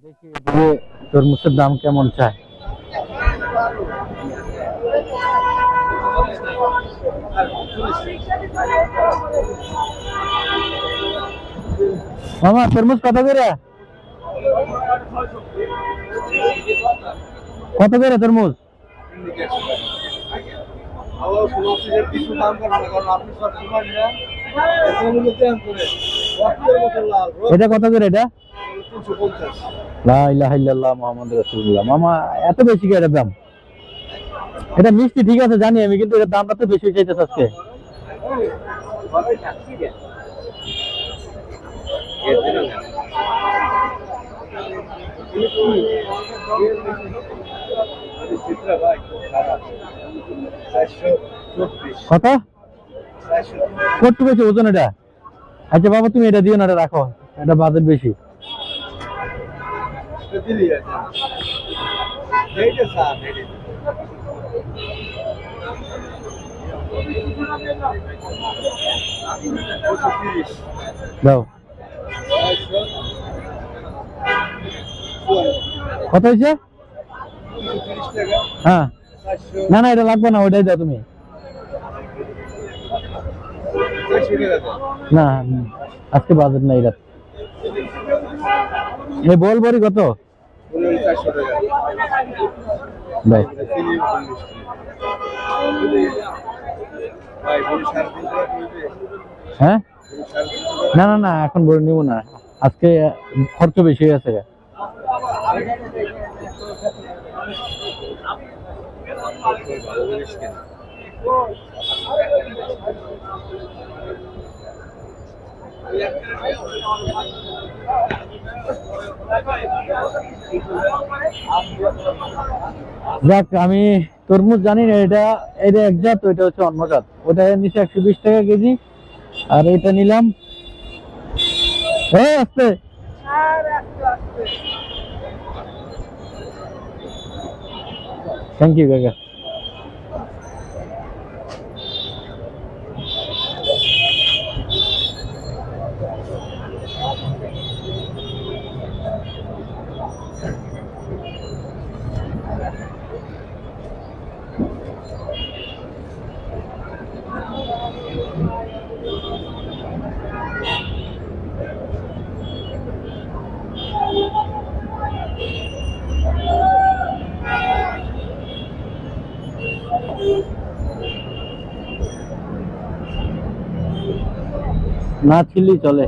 দেখি এদিকে তরমুজের দাম কেমন চায়। মামা তরমুজ কত করে? কত করে তরমুজ? এটা কত করে? এটা লা ইলাহা ইল্লাল্লাহ মুহাম্মাদুর রাসূলুল্লাহ। মামা এত বেশি করে দাম? এটা মিষ্টি ঠিক আছে জানি আমি, কিন্তু এর দামটা তো বেশি চাইতেছে আজকে। কত? কত বেশি ওজন এটা? আচ্ছা বাবা তুমি এটা দিও না, এটা রাখো, এটা বাজেট বেশি। দাও। কত হয়েছে? হ্যাঁ না না এটা লাগবে না, ওইটাই দাও তুমি। না আজকে বাজেট নাই এটা। এই বল বড়ি কত? ভাই হ্যাঁ না না না এখন বড়ি নিব না, আজকে খরচ বেশি হয়ে গেছে। যাক আমি তরমুজ জানি না, এটা এটা এক জাত, ওইটা হচ্ছে অন্য জাত। ওটা নিচে 120 টাকা কেজি, আর এটা নিলাম। হ্যাঁ আস্তে। থ্যাংক ইউ কাকা। না ছিললেই চলে।